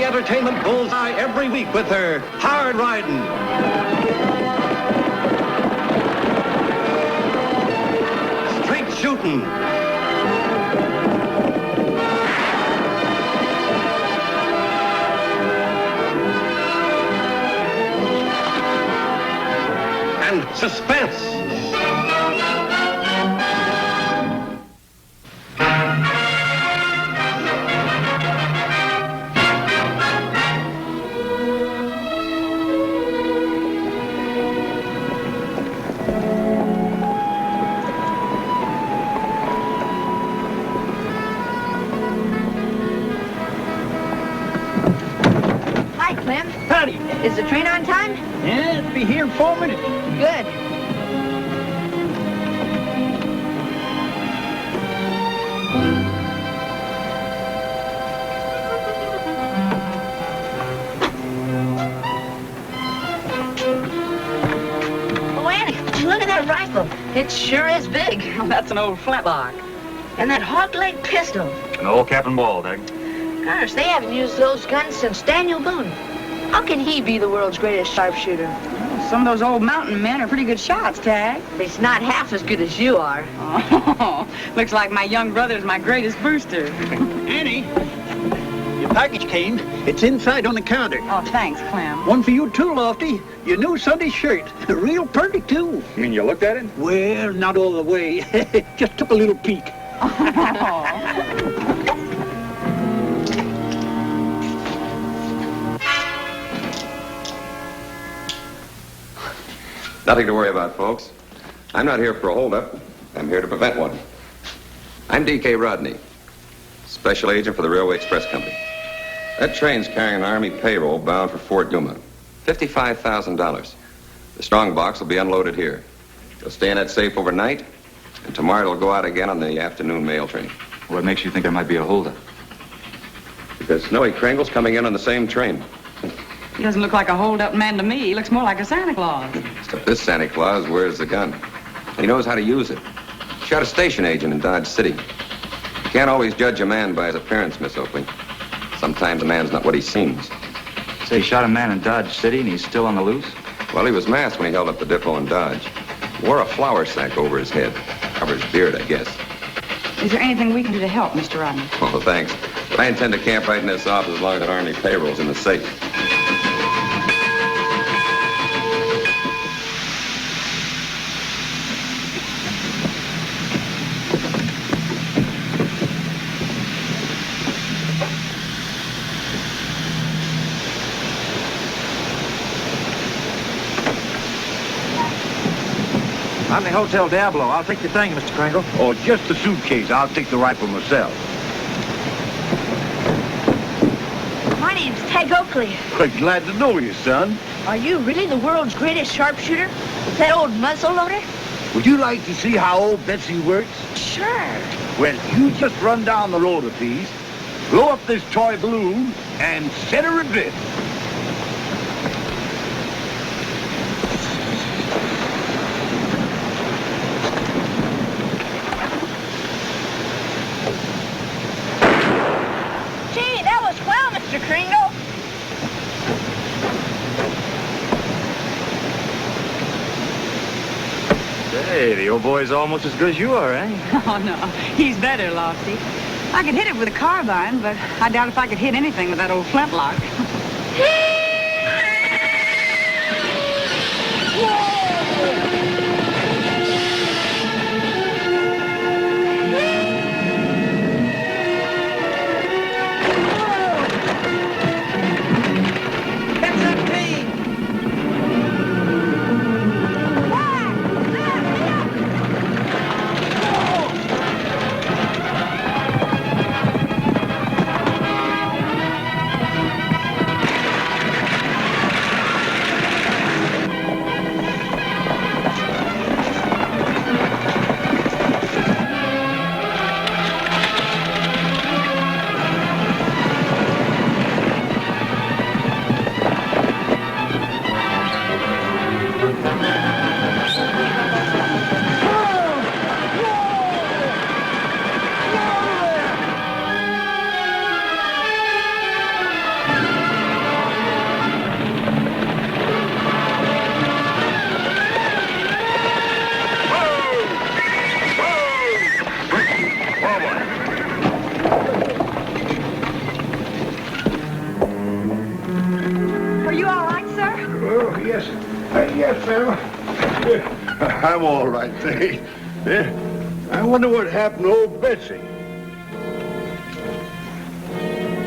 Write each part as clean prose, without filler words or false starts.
the entertainment bullseye every week with her hard riding. Straight shooting. And suspense. Hi, Clem. Howdy. Is the train on time? Yeah, it'll be here in 4 minutes. Good. Oh, Annie, look at that rifle. It sure is big. That's an old flintlock. And that hawk-leg pistol. An old Captain Waldeck. Gosh, they haven't used those guns since Daniel Boone. How can he be the world's greatest sharpshooter? Some of those old mountain men are pretty good shots, Tag. He's not half as good as you are. Oh, looks like my young brother's my greatest booster. Annie, your package came. It's inside on the counter. Oh, thanks, Clem. One for you too, Lofty. Your new Sunday shirt. Real pretty, too. You mean you looked at it? Well, not all the way. Just took a little peek. Oh. Nothing to worry about, folks. I'm not here for a holdup. I'm here to prevent one. I'm D.K. Rodney, special agent for the Railway Express Company. That train's carrying an Army payroll bound for Fort Yuma. $55,000. The strong box will be unloaded here. It'll stay in that safe overnight, and tomorrow it'll go out again on the afternoon mail train. What makes you think there might be a holdup? Because Snowy Kringle's coming in on the same train. He doesn't look like a hold-up man to me. He looks more like a Santa Claus. Except this Santa Claus wears the gun. He knows how to use it. Shot a station agent in Dodge City. You can't always judge a man by his appearance, Miss Oakley. Sometimes a man's not what he seems. Say, he shot a man in Dodge City and he's still on the loose? Well, he was masked when he held up the depot in Dodge. Wore a flour sack over his head. Covered his beard, I guess. Is there anything we can do to help, Mr. Rodney? Oh, thanks. But I intend to camp right in this office as long as that Army payroll's in the safe. I'm the Hotel Diablo. I'll take your thing, Mr. Kringle. Or just the suitcase. I'll take the rifle myself. My name's Tag Oakley. Glad to know you, son. Are you really the world's greatest sharpshooter? Is that old muzzleloader? Would you like to see how old Betsy works? Sure. Well, you just run down the loader piece, blow up this toy balloon, and set her adrift. Gee, that was swell, Mr. Kringle. Hey, the old boy's almost as good as you are, eh? Oh, no. He's better, Lofty. I could hit it with a carbine, but I doubt if I could hit anything with that old flintlock. Oh, yes. Yes, ma'am. I'm all right, thanks. I wonder what happened to old Betsy.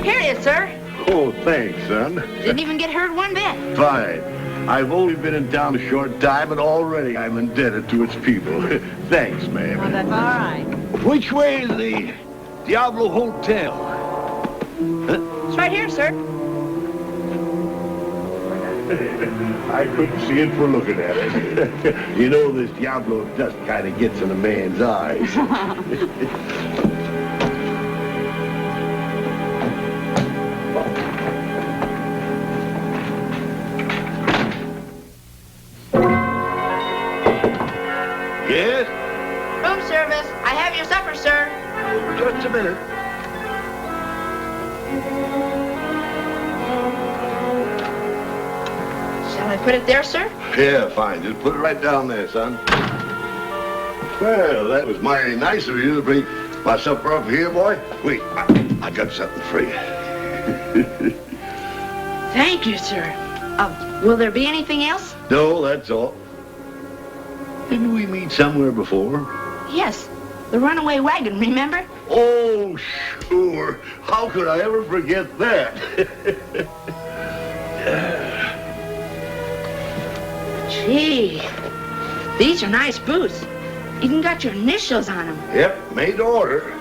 Here he is, sir. Oh, thanks, son. Didn't even get hurt one bit. Fine. I've only been in town a short time, and already I'm indebted to its people. Thanks, ma'am. Well, that's all right. Which way is the Diablo Hotel? It's right here, sir. I couldn't see it for looking at it. You know, this Diablo dust kind of gets in a man's eyes. Yes? Room service. I have your supper, sir. Just a minute. Shall I put it there, sir? Yeah, fine. Just put it right down there, son. Well, that was mighty nice of you to bring my supper up here, boy. Wait, I got something for you. Thank you, sir. Will there be anything else? No, that's all. Didn't we meet somewhere before? Yes. The runaway wagon, remember? Oh, sure. How could I ever forget that? Gee, these are nice boots. Even got your initials on them. Yep, made to order.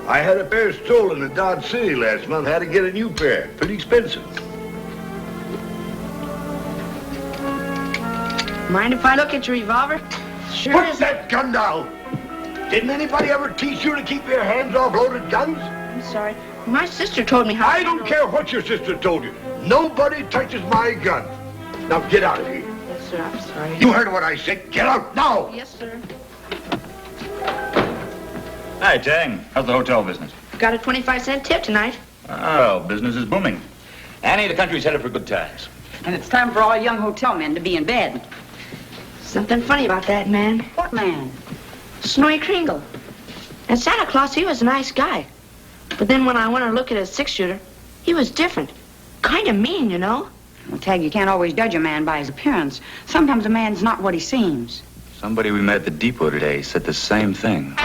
I had a pair stolen in Dodge City last month. Had to get a new pair. Pretty expensive. Mind if I look at your revolver? Sure Put is. that gun down! Didn't anybody ever teach you to keep your hands off loaded guns? I'm sorry. My sister told me how. I don't care what your sister told you. Nobody touches my gun. Now get out of here. Yes, sir. I'm sorry. You heard what I said. Get out now! Yes, sir. Hi, Tang. How's the hotel business? Got a 25-cent tip tonight. Oh, business is booming. Annie, the country's headed for good times. And it's time for all young hotel men to be in bed. Something funny about that man. What man? Snowy Kringle. And Santa Claus, he was a nice guy. But then when I went to look at his six-shooter, he was different. Kind of mean, you know? Well, Tag, you can't always judge a man by his appearance. Sometimes a man's not what he seems. Somebody we met at the depot today said the same thing.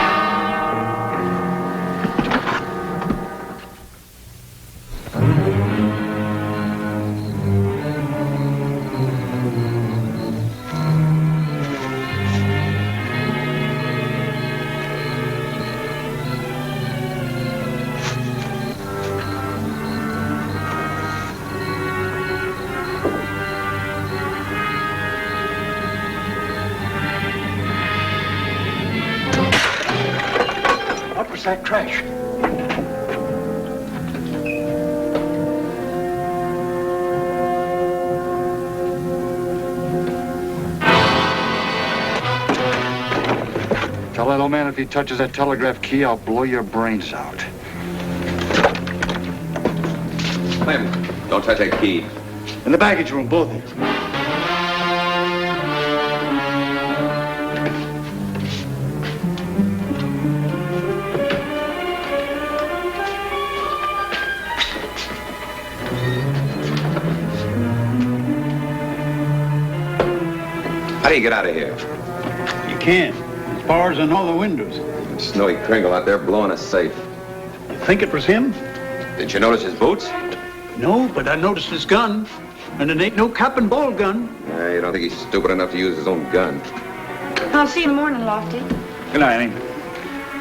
What was that crash? Tell that old man if he touches that telegraph key, I'll blow your brains out. Clem, don't touch that key. In the baggage room, both of you. How do you get out of here? You can't. There's bars on all the windows. Snowy Kringle out there blowing us safe. You think it was him? Did you notice his boots? No, but I noticed his gun. And it ain't no cap and ball gun. You don't think he's stupid enough to use his own gun? I'll see you in the morning, Lofty. Good night, Annie.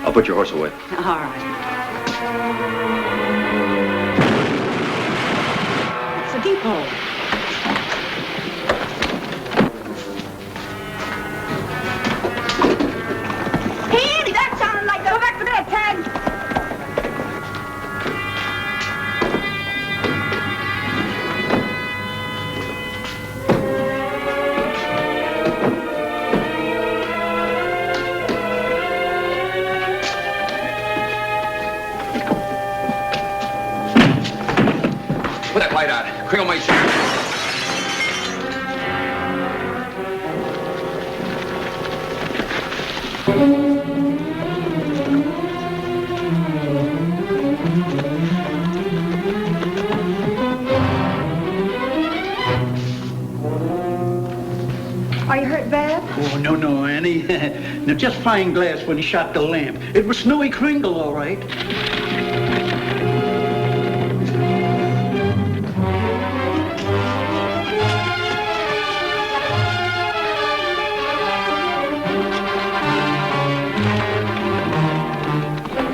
I'll put your horse away. All right. It's a depot. Hey, Andy, that sounded like the... Go back to bed, Tag. Put that light out. Kringle might shoot. Are you hurt bad? Oh, no, Annie. Now, just fine glass when he shot the lamp. It was Snowy Kringle, all right.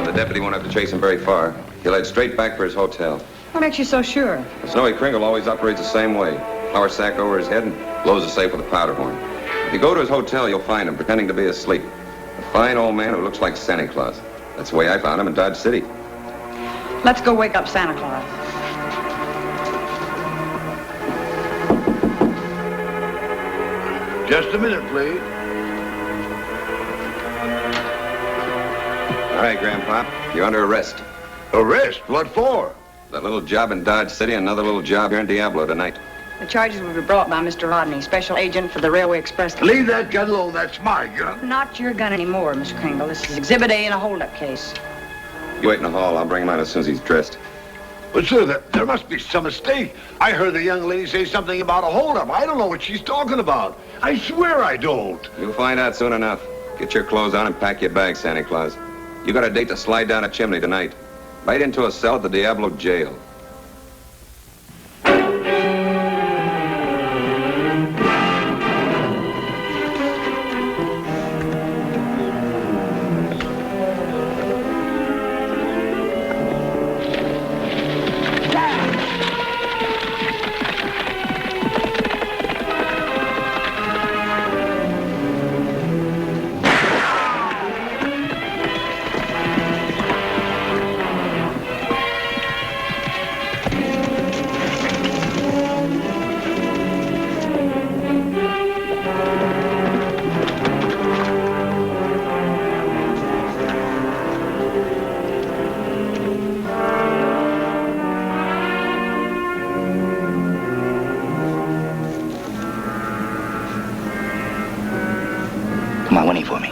The deputy won't have to chase him very far. He'll head straight back for his hotel. What makes you so sure? Snowy Kringle always operates the same way. Flour sack over his head and blows the safe with a powder horn. If you go to his hotel, you'll find him pretending to be asleep. A fine old man who looks like Santa Claus. That's the way I found him in Dodge City. Let's go wake up Santa Claus. Just a minute, please. All right, Grandpa, you're under arrest. Arrest? What for? That little job in Dodge City and another little job here in Diablo tonight. The charges will be brought by Mr. Rodney, special agent for the Railway Express Company. Leave that gun alone. That's my gun. Not your gun anymore, Mr. Kringle. This is Exhibit A in a hold-up case. You wait in the hall. I'll bring him out as soon as he's dressed. But, sir, there must be some mistake. I heard the young lady say something about a holdup. I don't know what she's talking about. I swear I don't. You'll find out soon enough. Get your clothes on and pack your bags, Santa Claus. You got a date to slide down a chimney tonight. Right into a cell at the Diablo jail. Come on, Winnie for me.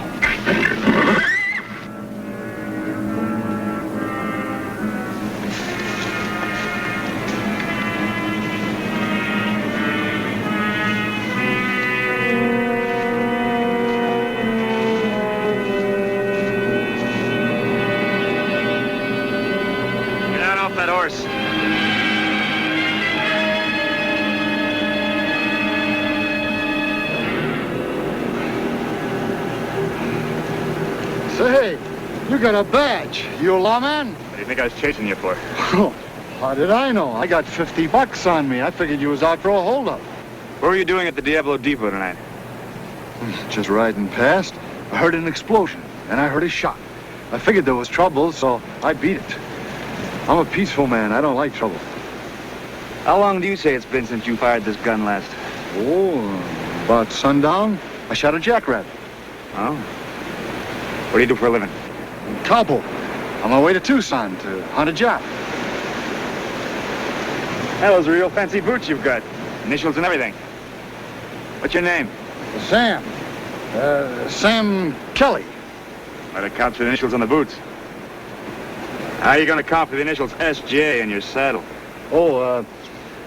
Get out off that horse. Say, you got a badge. You a lawman? What do you think I was chasing you for? How did I know? I got $50 on me. I figured you was out for a holdup. What were you doing at the Diablo Depot tonight? Just riding past. I heard an explosion, and I heard a shot. I figured there was trouble, so I beat it. I'm a peaceful man. I don't like trouble. How long do you say it's been since you fired this gun last? Oh, about sundown, I shot a jackrabbit. Oh? What do you do for a living? Cowboy. On my way to Tucson to hunt a job. Those are real fancy boots you've got. Initials and everything. What's your name? Sam. Sam Kelly. That accounts for the initials on the boots. How are you going to account for the initials SJ in your saddle? Oh,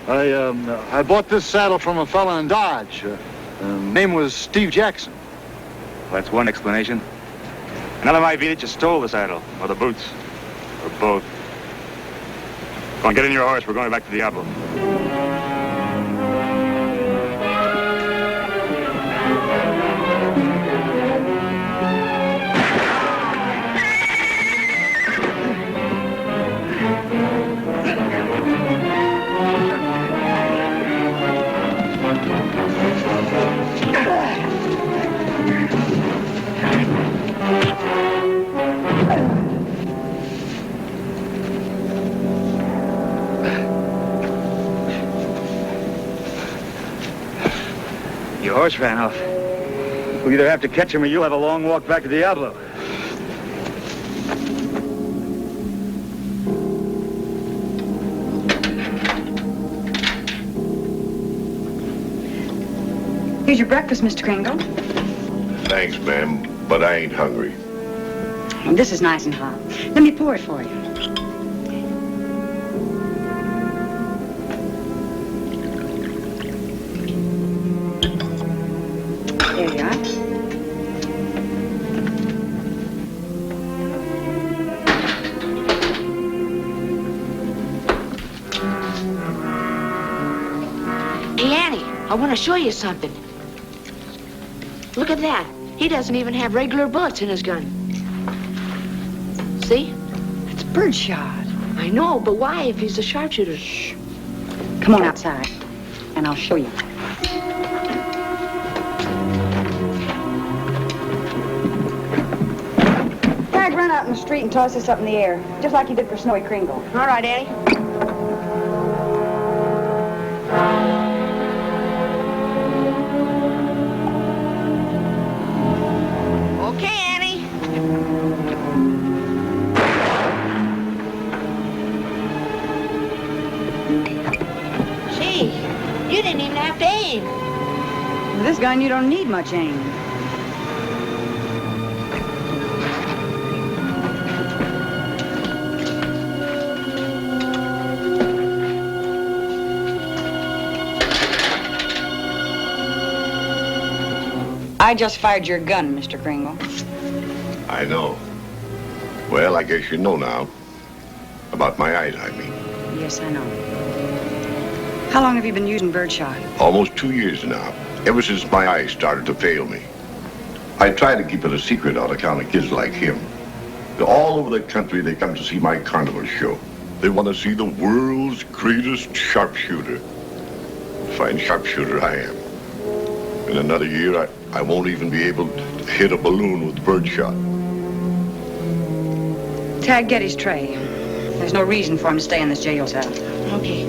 I bought this saddle from a fella in Dodge. Name was Steve Jackson. Well, that's one explanation. Another might be that you stole the saddle, or the boots, or both. Come on, get in your horse. We're going back to Diablo. Your horse ran off. We'll either have to catch him or you'll have a long walk back to Diablo. Here's your breakfast, Mr. Kringle. Thanks, ma'am, but I ain't hungry. This is nice and hot. Let me pour it for you. There you are. Hey, Annie, I want to show you something. Look at that. He doesn't even have regular bullets in his gun. See? It's birdshot. I know, but why if he's a sharpshooter? Shh. Come on outside, and I'll show you. Tag, run out in the street and toss this up in the air, just like you did for Snowy Kringle. All right, Annie. Okay, Annie. Gee, you didn't even have to aim. With this gun, you don't need much aim. I just fired your gun, Mr. Kringle. I know. Well, I guess you know now. About my eyes, I mean. Yes, I know. How long have you been using birdshot? Almost 2 years now. Ever since my eyes started to fail me. I try to keep it a secret on account of kids like him. All over the country, they come to see my carnival show. They want to see the world's greatest sharpshooter. Fine sharpshooter I am. In another year, I won't even be able to hit a balloon with birdshot. Tag, get his tray. There's no reason for him to stay in this jail cell. Okay.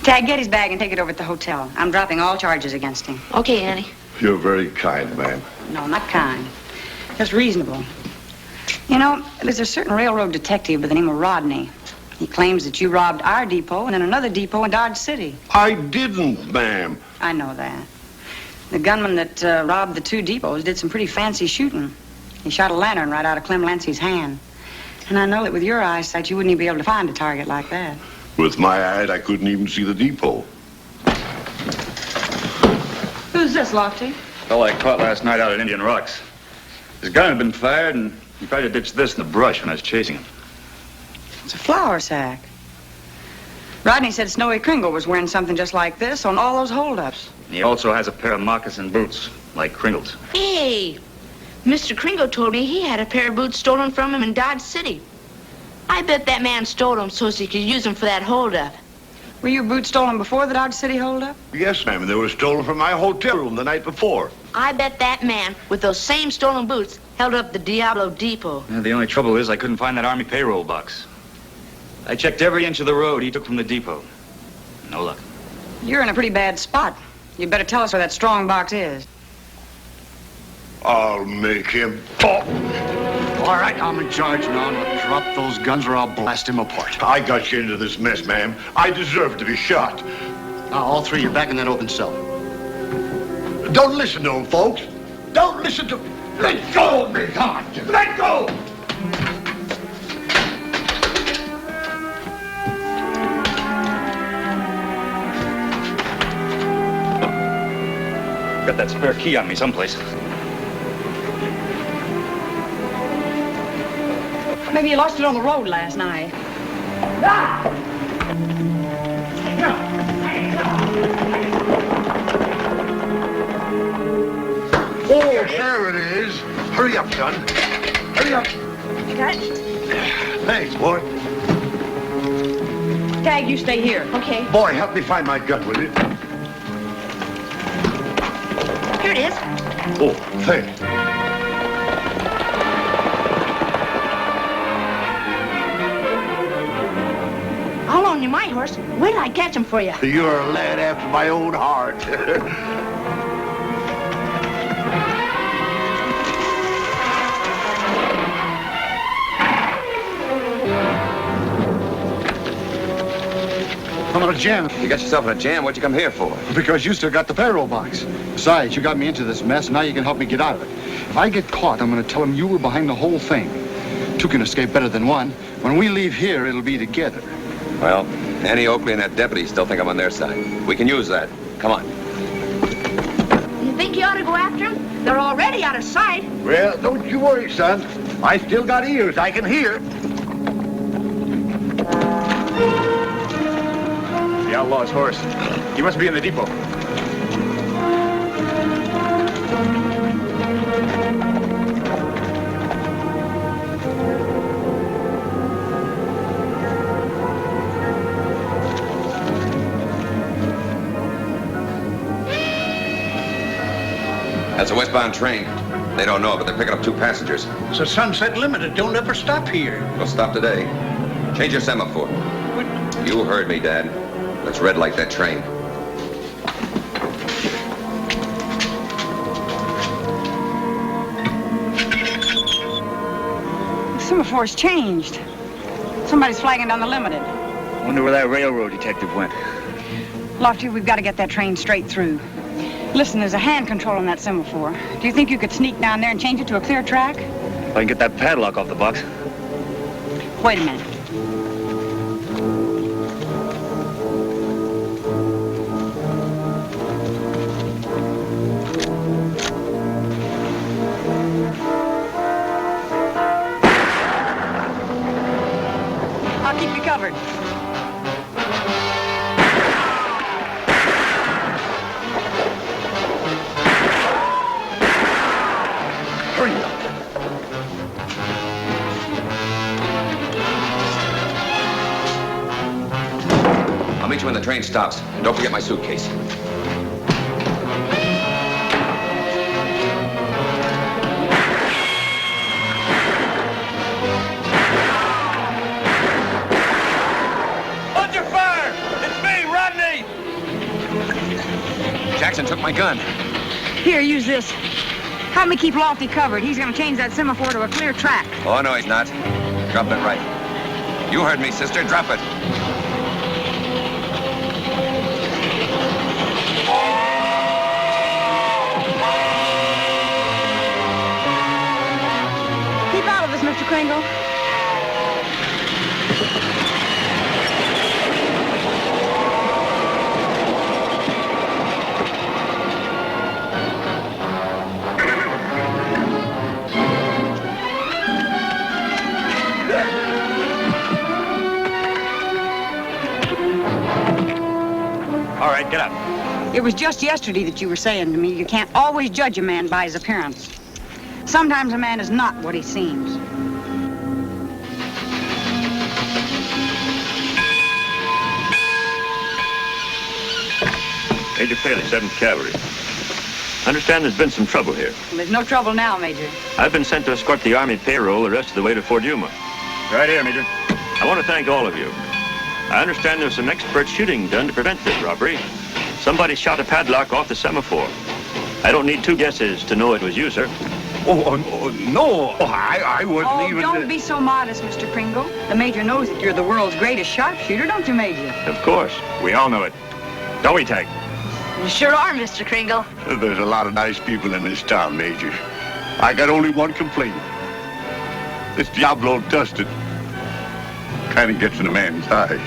Tag, get his bag and take it over at the hotel. I'm dropping all charges against him. Okay, Annie. You're very kind, ma'am. No, not kind. Just reasonable. You know, there's a certain railroad detective by the name of Rodney. He claims that you robbed our depot and then another depot in Dodge City. I didn't, ma'am. I know that. The gunman that robbed the two depots did some pretty fancy shooting. He shot a lantern right out of Clem Lancy's hand. And I know that with your eyesight, you wouldn't even be able to find a target like that. With my eyes, I couldn't even see the depot. Who's this, Lofty? Fellow I caught last night out at Indian Rocks. His gun had been fired, and he tried to ditch this in the brush when I was chasing him. It's a flour sack. Rodney said Snowy Kringle was wearing something just like this on all those holdups. He also has a pair of moccasin boots, like Kringle's. Hey, Mr. Kringle told me he had a pair of boots stolen from him in Dodge City. I bet that man stole them so he could use them for that holdup. Were your boots stolen before the Dodge City holdup? Yes, ma'am. They were stolen from my hotel room the night before. I bet that man, with those same stolen boots, held up the Diablo Depot. Yeah, the only trouble is I couldn't find that Army payroll box. I checked every inch of the road he took from the depot. No luck. You're in a pretty bad spot. You better tell us where that strong box is. I'll make him talk. All right, I'm in charge now. Now drop those guns or I'll blast him apart. I got you into this mess, ma'am. I deserve to be shot. Now, all three, you're back in that open cell. Don't listen to him, folks. Don't listen to... Let go of me! Come on, Jim. Let go! Got that spare key on me someplace. Maybe you lost it on the road last night. Oh, there it is. Hurry up, son. Hurry up. You got it? Thanks, boy. Tag, you stay here. Okay, Boy, help me find my gun, will you? here it is. Oh, thanks. I'll loan you my horse. Wait till I catch him for you. You're a lad after my own heart. I'm in a jam You got yourself in a jam. What'd you come here for? because you still got the payroll box. Besides, you got me into this mess, and now you can help me get out of it. If I get caught, I'm going to tell them you were behind the whole thing. Two can escape better than one. When we leave here, it'll be together. Well, Annie Oakley and that deputy still think I'm on their side. We can use that. Come on. You think you ought to go after them? They're already out of sight. Well, don't you worry, son. I still got ears. I can hear. The outlaw's horse. He must be in the depot. That's a westbound train. They don't know it, but they're picking up 2 passengers. It's a Sunset Limited. Don't ever stop here. We'll stop today. Change your semaphore. You heard me, Dad. Let's red light that train. The semaphore's changed. Somebody's flagging down the Limited. Wonder where that railroad detective went. Lofty, we've got to get that train straight through. Listen, there's a hand control on that semaphore. Do you think you could sneak down there and change it to a clear track? If I can get that padlock off the box. Wait a minute. I'll keep you covered. Hurry up. I'll meet you when the train stops. And don't forget my suitcase. Under fire! It's me, Rodney! Jackson took my gun. Here, use this. Help me keep Lofty covered. He's going to change that semaphore to a clear track. Oh, no, he's not. Drop it right. You heard me, sister. Drop it. Keep out of this, Mr. Kringle. All right, get up. It was just yesterday that you were saying to me you can't always judge a man by his appearance. Sometimes a man is not what he seems. Major Paley, 7th Cavalry. I understand there's been some trouble here. Well, there's no trouble now, Major. I've been sent to escort the Army payroll the rest of the way to Fort Yuma. Right here, Major. I want to thank all of you. I understand there's some expert shooting done to prevent this robbery. Somebody shot a padlock off the semaphore. I don't need 2 guesses to know it was you, sir. No. I wasn't even... Don't be so modest, Mr. Kringle. The Major knows that you're the world's greatest sharpshooter, don't you, Major? Of course. We all know it. Don't we, Tag? You sure are, Mr. Kringle. There's a lot of nice people in this town, Major. I got only one complaint. This Diablo dusted kind of gets in a man's eyes.